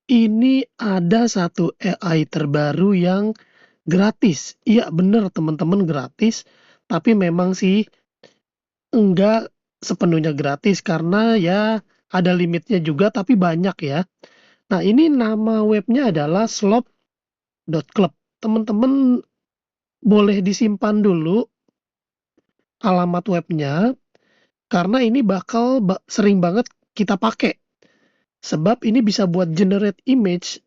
Ini ada satu AI terbaru yang gratis. Iya bener teman-teman gratis, tapi memang sih enggak sepenuhnya gratis karena ya ada limitnya juga tapi banyak ya. Nah ini nama webnya adalah slop.club. Teman-teman boleh disimpan dulu alamat webnya karena ini bakal sering banget kita pakai. Sebab ini bisa buat generate image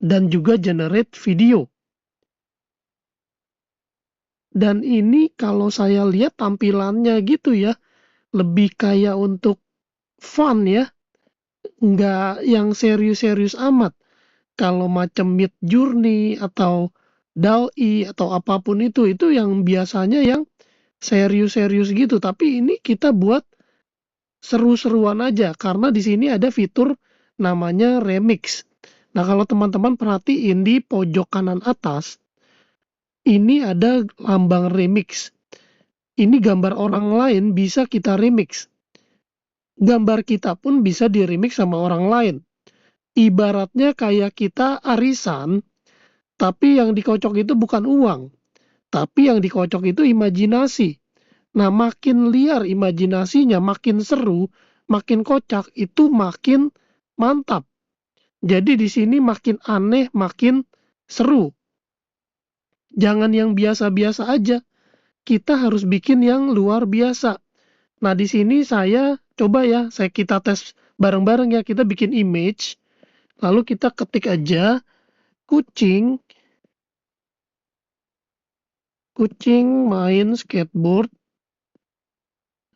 dan juga generate video. Dan ini kalau saya lihat tampilannya gitu ya, lebih kayak untuk fun ya, nggak yang serius-serius amat. Kalau macam Midjourney atau DALL-E atau apapun itu yang biasanya yang serius-serius gitu. Tapi ini kita buat seru-seruan aja karena di sini ada fitur namanya remix. Nah, kalau teman-teman perhatiin di pojok kanan atas, ini ada lambang remix. Ini gambar orang lain bisa kita remix. Gambar kita pun bisa di-remix sama orang lain. Ibaratnya kayak kita arisan, tapi yang dikocok itu bukan uang, tapi yang dikocok itu imajinasi. Nah, makin liar imajinasinya, makin seru, makin kocak, itu makin mantap. Jadi di sini makin aneh, makin seru. Jangan yang biasa-biasa aja. Kita harus bikin yang luar biasa. Nah, di sini saya coba ya, kita tes bareng-bareng ya. Kita bikin image, lalu kita ketik aja kucing, kucing main skateboard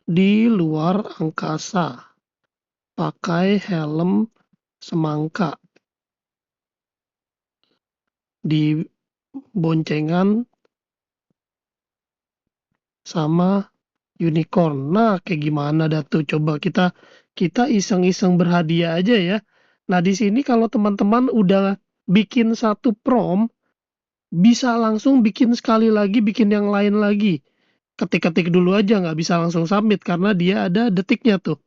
di luar angkasa, pakai helm semangka, di boncengan sama unicorn. Nah, kayak gimana dah tuh? Coba kita kita iseng-iseng berhadiah aja ya. Nah, di sini kalau teman-teman udah bikin satu prompt, bisa langsung bikin sekali lagi, bikin yang lain lagi. Ketik-ketik dulu aja, nggak bisa langsung submit karena dia ada detiknya tuh.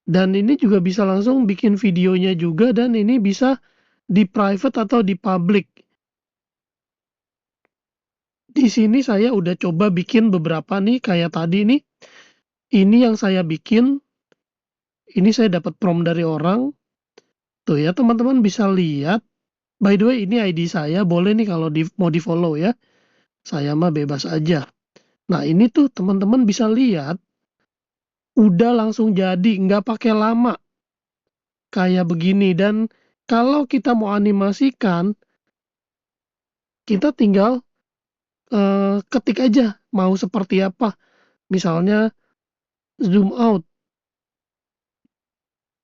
Dan ini juga bisa langsung bikin videonya juga dan ini bisa di private atau di public. Di sini saya udah coba bikin beberapa nih kayak tadi nih. Ini yang saya bikin, ini saya dapat prompt dari orang. Tuh ya teman-teman bisa lihat. By the way ini ID saya, boleh nih kalau mau di-follow ya. Saya mah bebas aja. Nah ini tuh teman-teman bisa lihat, udah langsung jadi, nggak pakai lama. Kayak begini dan kalau kita mau animasikan, kita tinggal ketik aja mau seperti apa. Misalnya zoom out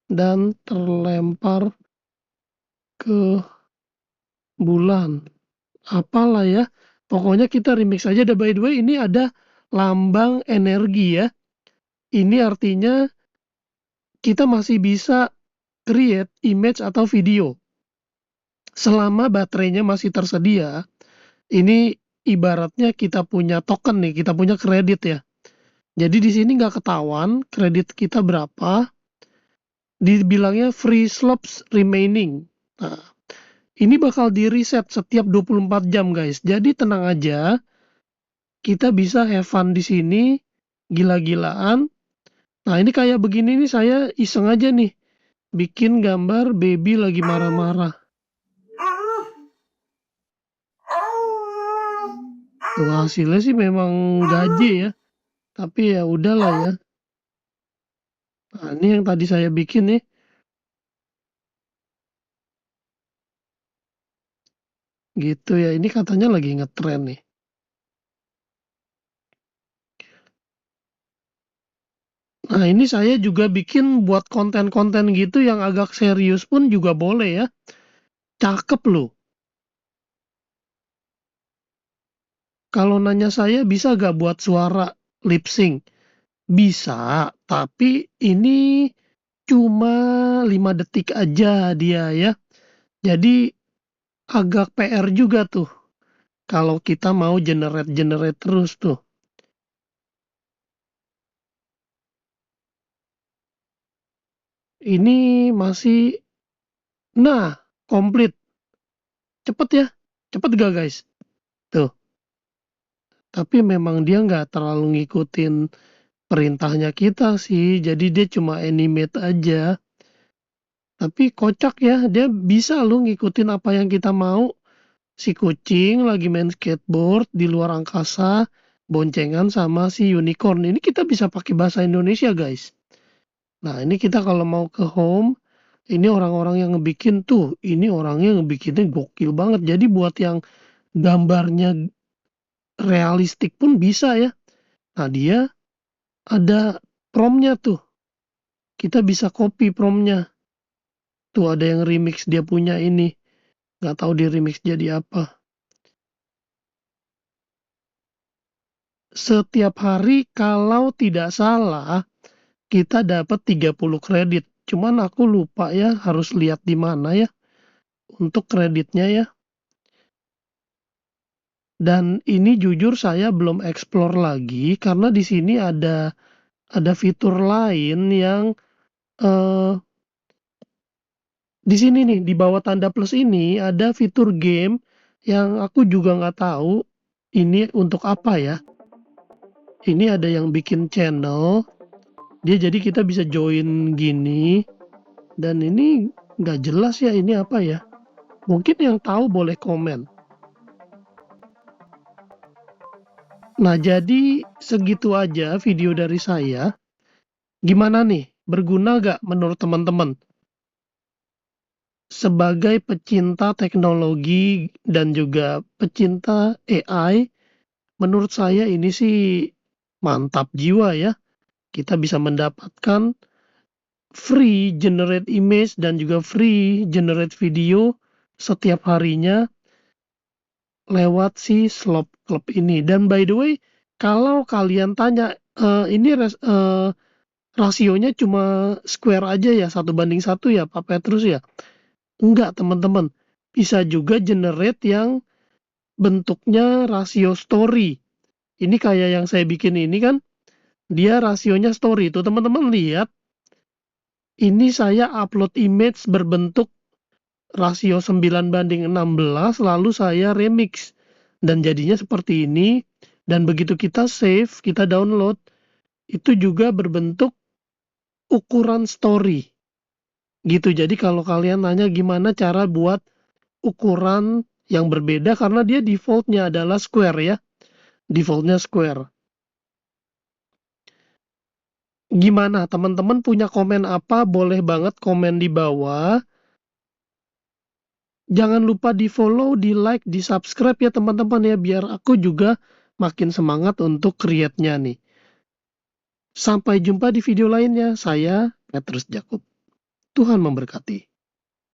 dan terlempar ke bulan. Apalah ya. Pokoknya kita remix aja. Dan by the way ini ada lambang energi ya. Ini artinya kita masih bisa create image atau video. Selama baterainya masih tersedia, ini ibaratnya kita punya token nih, kita punya kredit ya. Jadi di sini nggak ketahuan kredit kita berapa, dibilangnya free slots remaining. Nah, ini bakal di reset setiap 24 jam guys. Jadi tenang aja, kita bisa have fun di sini, gila-gilaan. Nah ini kayak begini nih saya iseng aja nih, bikin gambar baby lagi marah-marah. Tuh hasilnya sih memang gaje ya, tapi ya udahlah ya. Nah ini yang tadi saya bikin nih, gitu ya. Ini katanya lagi ngetren nih. Nah ini saya juga bikin buat konten-konten gitu yang agak serius pun juga boleh ya. Cakep loh. Kalau nanya saya bisa gak buat suara lip sync? Bisa, tapi ini cuma 5 detik aja dia ya. Jadi agak PR juga tuh kalau kita mau generate-generate terus tuh. Ini masih Nah, komplit. Cepet ya? Cepet gak guys? Tuh, tapi memang dia nggak terlalu ngikutin perintahnya kita sih, jadi dia cuma animate aja. Tapi kocak ya, dia bisa loh ngikutin apa yang kita mau. Si kucing lagi main skateboard di luar angkasa, boncengan sama si unicorn. Ini kita bisa pakai bahasa Indonesia, guys. Nah, ini kita kalau mau ke home, ini orang-orang yang ngebikin tuh, ini orangnya ngebikinnya gokil banget. Jadi buat yang gambarnya realistik pun bisa ya. Nah, dia ada promnya tuh. Kita bisa copy promnya. Tuh ada yang remix dia punya ini. Nggak tahu di remix jadi apa. Setiap hari kalau tidak salah kita dapat 30 kredit. Cuman aku lupa ya harus lihat di mana ya untuk kreditnya ya. Dan ini jujur saya belum explore lagi karena di sini ada fitur lain yang eh, di sini nih di bawah tanda plus ini ada fitur game yang aku juga nggak tahu ini untuk apa ya. Ini ada yang bikin channel, dia jadi kita bisa join gini dan ini nggak jelas ya ini apa ya. Mungkin yang tahu boleh komen. Nah, jadi segitu aja video dari saya. Gimana nih? Berguna nggak menurut teman-teman? Sebagai pecinta teknologi dan juga pecinta AI, menurut saya ini sih mantap jiwa ya. Kita bisa mendapatkan free generate image dan juga free generate video setiap harinya lewat si Slop Club ini. Dan by the way, kalau kalian tanya, ini rasionya cuma square aja ya, 1:1 ya, Pak Petrus ya? Enggak, teman-teman. Bisa juga generate yang bentuknya rasio story. Ini kayak yang saya bikin ini kan, dia rasionya story. Itu teman-teman lihat, ini saya upload image berbentuk rasio 9:16 lalu saya remix dan jadinya seperti ini. Dan begitu kita save, kita download, itu juga berbentuk ukuran story gitu. Jadi kalau kalian nanya gimana cara buat ukuran yang berbeda, karena dia defaultnya adalah square ya, defaultnya square. Gimana teman-teman punya komen apa, boleh banget komen di bawah. Jangan lupa di follow, di like, di subscribe ya teman-teman ya, biar aku juga makin semangat untuk create-nya nih. Sampai jumpa di video lainnya. Saya Petrus Jakub. Tuhan memberkati.